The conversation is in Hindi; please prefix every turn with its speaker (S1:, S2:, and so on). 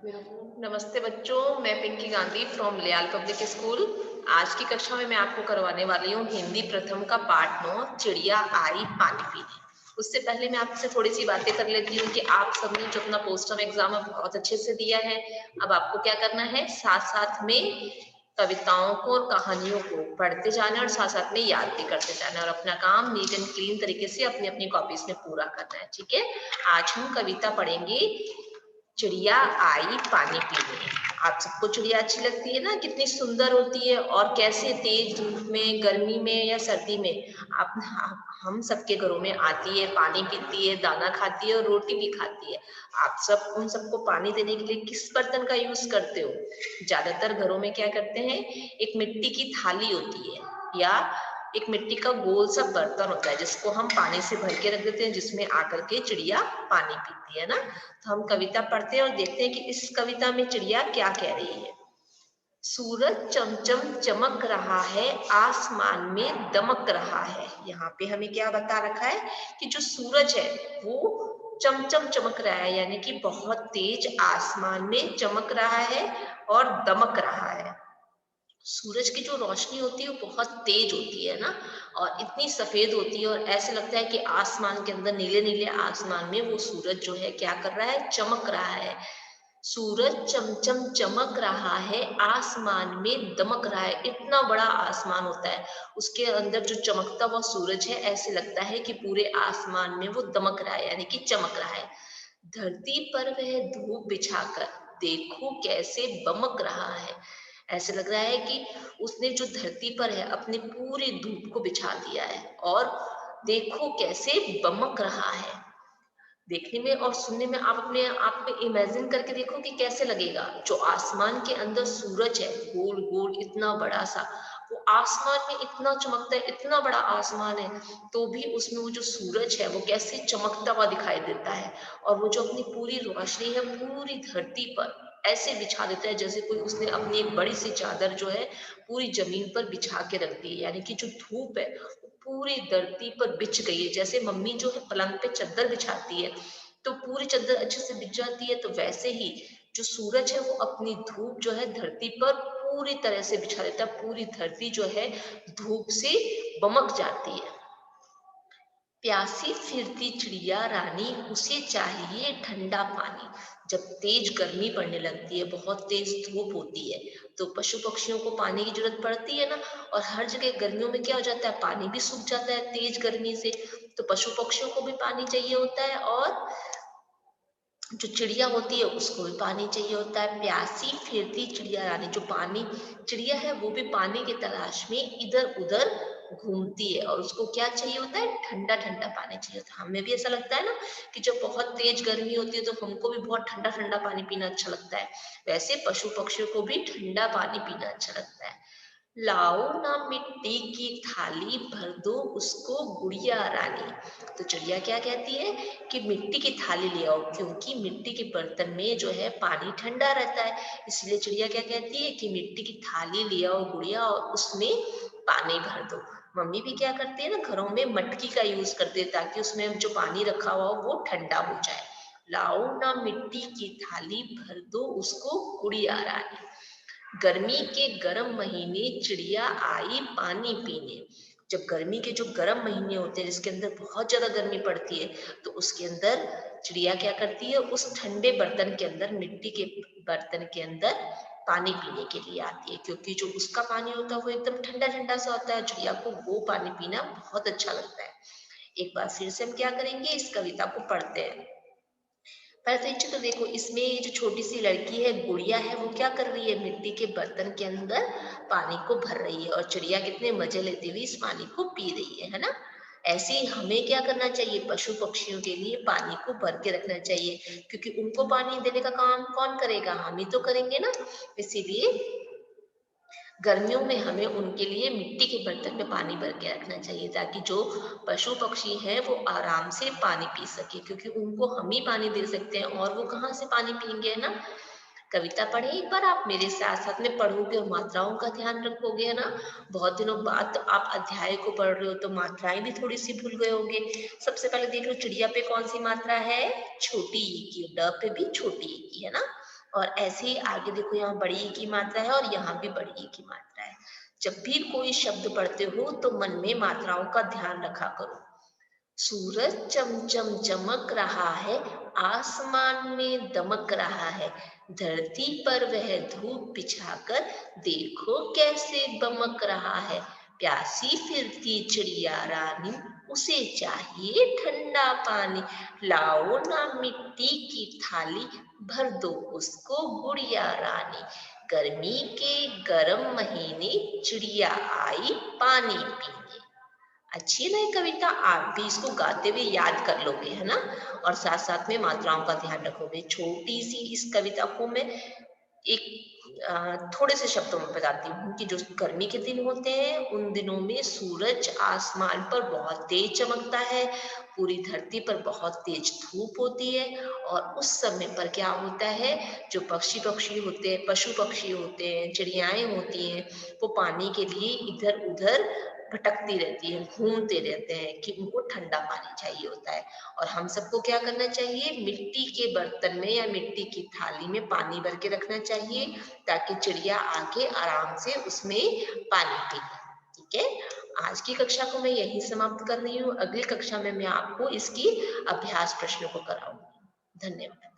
S1: नमस्ते बच्चों, मैं पिंकी गांधी फ्रॉम लियाल पब्लिक स्कूल। आज की कक्षा में मैं आपको करवाने वाली हूँ हिंदी प्रथम का पाठ 9, चिड़िया आई पानी पीने। उससे पहले मैं आपसे थोड़ी सी बातें कर लेती हूँ कि आप सबने जो अपना पोस्टम एग्जाम बहुत अच्छे से दिया है। अब आपको क्या करना है, साथ साथ में कविताओं को और कहानियों को पढ़ते जाना और साथ साथ में याद भी करते जाना और अपना काम नीट एंड क्लीन तरीके से अपनी अपनी कॉपीज में पूरा करना है। ठीक है, आज हम कविता पढ़ेंगे, चिड़िया आई पानी पीने। आप सबको चिड़िया अच्छी लगती है ना, कितनी सुंदर होती है और कैसे तेज धूप में, गर्मी में या सर्दी में हम सबके घरों में आती है, पानी पीती है, दाना खाती है और रोटी भी खाती है। आप सब उन सबको पानी देने के लिए किस बर्तन का यूज करते हो? ज्यादातर घरों में क्या करते हैं, एक मिट्टी की थाली होती है या एक मिट्टी का गोल सा बर्तन होता है जिसको हम पानी से भर के रख देते हैं, जिसमें आकर के चिड़िया पानी पीती है ना। तो हम कविता पढ़ते हैं और देखते हैं कि इस कविता में चिड़िया क्या कह रही है। सूरज चमचम चमक रहा है, आसमान में दमक रहा है। यहाँ पे हमें क्या बता रखा है कि जो सूरज है वो चमचम चमक रहा है, यानी कि बहुत तेज आसमान में चमक रहा है और दमक रहा है। सूरज की जो रोशनी होती है वो बहुत तेज होती है ना, और इतनी सफेद होती है और ऐसे लगता है कि आसमान के अंदर, नीले नीले आसमान में वो सूरज जो है क्या कर रहा है, चमक रहा है। सूरज चमचम चमक रहा है, आसमान में दमक रहा है। इतना बड़ा आसमान होता है, उसके अंदर जो चमकता हुआ सूरज है, ऐसे लगता है कि पूरे आसमान में वो दमक रहा है, यानी कि चमक रहा है। धरती पर वह धूप बिछाकर देखो कैसे बमक रहा है। ऐसे लग रहा है कि उसने जो धरती पर है अपनी पूरी धूप को बिछा दिया है और देखो कैसे बमक रहा है। देखने में और सुनने में आप अपने आप में इमेजिन करके देखो कि कैसे लगेगा। जो आसमान के अंदर सूरज है, गोल गोल इतना बड़ा सा, वो आसमान में इतना चमकता है, इतना बड़ा आसमान है, तो भी उसमें वो जो सूरज है वो कैसे चमकता हुआ दिखाई देता है। और वो जो अपनी पूरी रोशनी है पूरी धरती पर ऐसे बिछा देता है जैसे कोई उसने अपनी एक बड़ी सी चादर जो है पूरी जमीन पर बिछा के रख दी है। यानी कि जो धूप है पूरी धरती पर बिछ गई है। जैसे मम्मी जो है पलंग पे चादर बिछाती है तो पूरी चादर अच्छे से बिछ जाती है, तो वैसे ही जो सूरज है वो अपनी धूप जो है धरती पर पूरी तरह से बिछा देता है। पूरी धरती जो है धूप से बमक जाती है। प्यासी फिरती चिड़िया रानी, उसे चाहिए ठंडा पानी। जब तेज गर्मी पड़ने लगती है, बहुत तेज धूप होती है, तो पशु पक्षियों को पानी की जरूरत पड़ती है ना। और हर जगह गर्मियों में क्या हो जाता है, पानी भी सूख जाता है तेज गर्मी से। तो पशु पक्षियों को भी पानी चाहिए होता है और जो चिड़िया होती है उसको भी पानी चाहिए होता है। प्यासी फिरती चिड़िया रानी, जो पानी चिड़िया है वो भी पानी की तलाश में इधर उधर घूमती है और उसको क्या चाहिए होता है, ठंडा ठंडा पानी चाहिए होता है। हमें भी ऐसा लगता है ना कि जब बहुत तेज गर्मी होती है तो हमको भी बहुत ठंडा ठंडा पानी पीना अच्छा लगता है। वैसे पशु पक्षियों को भी ठंडा पानी पीना अच्छा लगता है। लाओ ना मिट्टी की थाली, भर दो उसको गुड़िया रानी। तो चिड़िया क्या कहती है कि मिट्टी की थाली ले आओ, क्योंकि मिट्टी के बर्तन में जो है पानी ठंडा रहता है। इसलिए चिड़िया क्या कहती है कि मिट्टी की थाली ले आओ गुड़िया और उसमें पानी भर दो। मम्मी भी क्या करती है ना, घरों में मटकी का यूज करते हैं ताकि उसमें जो पानी रखा हुआ हो वो ठंडा हो जाए। लाओ ना मिट्टी की थाली, भर दो उसको गुड़िया रानी। गर्मी के गर्म महीने, चिड़िया आई पानी पीने। जब गर्मी के जो गर्म महीने होते हैं जिसके अंदर बहुत ज्यादा गर्मी पड़ती है, तो उसके अंदर चिड़िया क्या करती है, उस ठंडे बर्तन के अंदर, मिट्टी के बर्तन के अंदर पानी पीने के लिए आती है, क्योंकि जो उसका पानी होता है वो एकदम ठंडा ठंडा सा होता है। चिड़िया को वो पानी पीना बहुत अच्छा लगता है। एक बार फिर से हम क्या करेंगे, इस कविता को पढ़ते हैं। पहले तो देखो, इसमें ये जो छोटी सी लड़की है, गुड़िया है, वो क्या कर रही है, मिट्टी के बर्तन के अंदर पानी को भर रही है और चिड़िया कितने मजे लेती हुई इस पानी को पी रही है ना। ऐसे ही हमें क्या करना चाहिए, पशु पक्षियों के लिए पानी को भर के रखना चाहिए, क्योंकि उनको पानी देने का काम कौन करेगा, हम ही तो करेंगे ना। इसीलिए गर्मियों में हमें उनके लिए मिट्टी के बर्तन में पानी भर के रखना चाहिए, ताकि जो पशु पक्षी हैं वो आराम से पानी पी सके, क्योंकि उनको हम ही पानी दे सकते हैं और वो कहाँ से पानी पियेंगे, है ना। कविता पढ़े एक बार, आप मेरे साथ साथ में पढ़ोगे और मात्राओं का ध्यान रखोगे, है ना। बहुत दिनों बाद तो आप अध्याय को पढ़ रहे हो तो मात्राएं भी थोड़ी सी भूल गए होंगे। सबसे पहले देख लो, चिड़िया पे कौन सी मात्रा है, छोटी ई की, ड पे भी छोटी ई की, है ना। और ऐसे ही आगे देखो, यहाँ बड़ी ई की मात्रा है और यहाँ भी बड़ी ई की मात्रा है। जब भी कोई शब्द पढ़ते हो तो मन में मात्राओं का ध्यान रखा करो। सूरज चमचम चमक रहा है, आसमान में दमक रहा है, धरती पर वह धूप बिछाकर देखो कैसे बमक रहा है। प्यासी फिरती चिड़िया रानी, उसे चाहिए ठंडा पानी, लाओ ना मिट्टी की थाली, भर दो उसको गुड़िया रानी। गर्मी के गरम महीने, चिड़िया आई पानी पीने। अच्छी है ना ये कविता? आप भी इसको गाते हुए याद कर लोगे, है ना? और साथ साथ में मात्राओं का ध्यान रखोगे। छोटी सी इस कविता को मैं एक थोड़े से शब्दों में बताती हूँ कि जो गर्मी के दिन होते हैं उन दिनों में सूरज आसमान पर बहुत तेज चमकता है, पूरी धरती पर बहुत तेज धूप होती है, और उस समय पर क्या होता है, जो पक्षी होते हैं, पशु पक्षी होते हैं, चिड़ियाएं होती हैं, वो पानी के लिए इधर उधर भटकती रहती है, घूमते रहते हैं कि उनको ठंडा पानी चाहिए होता है। और हम सबको क्या करना चाहिए, मिट्टी के बर्तन में या मिट्टी की थाली में पानी भर के रखना चाहिए, ताकि चिड़िया आके आराम से उसमें पानी पी ले। ठीक है, आज की कक्षा को मैं यही समाप्त कर रही हूँ। अगली कक्षा में मैं आपको इसकी अभ्यास प्रश्नों को कराऊंगी। धन्यवाद।